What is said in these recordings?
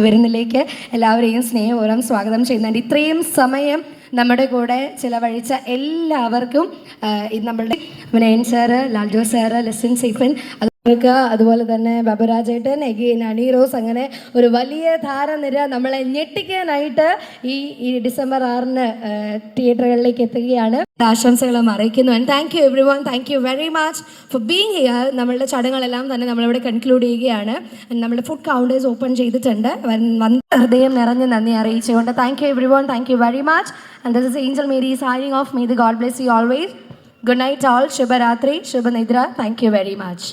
വരുന്നിലേക്ക് എല്ലാവരെയും സ്നേഹപൂർവ്വം സ്വാഗതം ചെയ്യുന്നുണ്ട്. ഇത്രയും സമയം നമ്മുടെ കൂടെ ചിലവഴിച്ച എല്ലാവർക്കും നമ്മളുടെ വിനയൻ സാറ്, ലാൽജോ സാറ്, ലെസിൻ സീഫൻ, അതുപോലെ തന്നെ ബബുരാജേട്ടൻ, എഗെയിൻ അണി റോസ്, അങ്ങനെ ഒരു വലിയ താരനിര നമ്മളെ ഞെട്ടിക്കാനായിട്ട് ഈ ഡിസംബർ 6 തിയേറ്ററുകളിലേക്ക് എത്തുകയാണ്. ആശംസകളും അറിയിക്കുന്നു. And thank you every one, thank you very much for being here. നമ്മളുടെ ചടങ്ങുകളെല്ലാം തന്നെ നമ്മളിവിടെ കൺക്ലൂഡ് ചെയ്യുകയാണ്. നമ്മുടെ ഫുഡ് കൗണ്ടേഴ്സ് ഓപ്പൺ ചെയ്തിട്ടുണ്ട്. ഹൃദയം നിറഞ്ഞ് നന്ദി അറിയിച്ചുകൊണ്ട് thank you every one, thank you very much. And this is Angel Mary signing off. May the God bless you always. Good night all. Shubharatri, Shubhanidra. Thank you very much.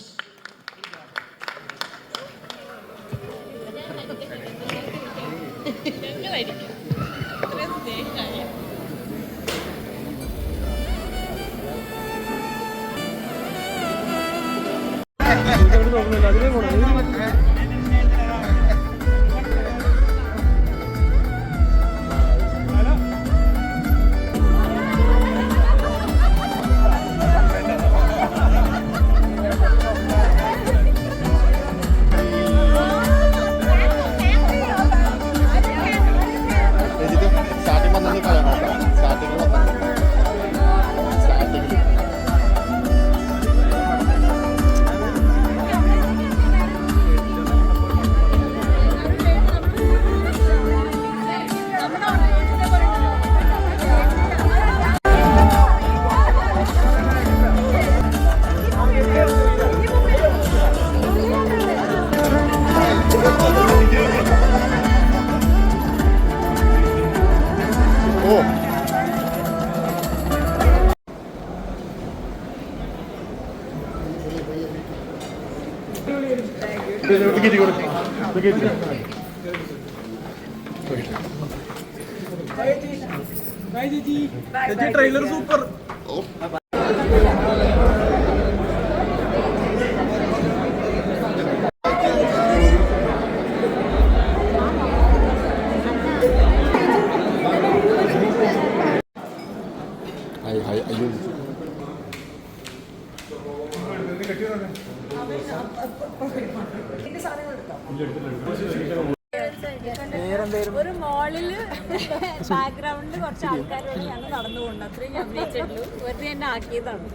Trailer super ഒരു മോളില് ബാക്ക്ഗ്രൗണ്ടിൽ കുറച്ച് ആൾക്കാർ ഞങ്ങൾ നടന്നു പോകുന്നു. അത്രയും ഞാൻ അഭിനയിച്ചുള്ളൂ. വെറുതെ എന്നെ ആക്കിയതാണ്.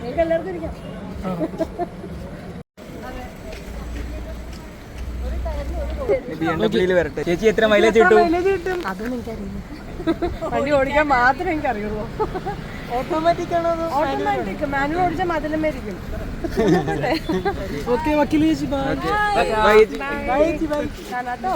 നിങ്ങൾക്ക് എല്ലാവർക്കും ഇരിക്കാം. ചേച്ചി എത്ര മൈലേജ് കിട്ടും? അതൊന്നും എനിക്കറിയില്ല. വണ്ടി ഓടിക്കാൻ മാത്രമേ എനിക്ക് അറിയുള്ളൂ. ഓട്ടോമാറ്റിക് ആണോ? ഓട്ടോമാറ്റിക്. മാനുവൽ ഓടിച്ചാൽ മതിലമേ ഇരിക്കും. ഓക്കെ വക്കീൽ ചേച്ചി കാണാട്ടോ.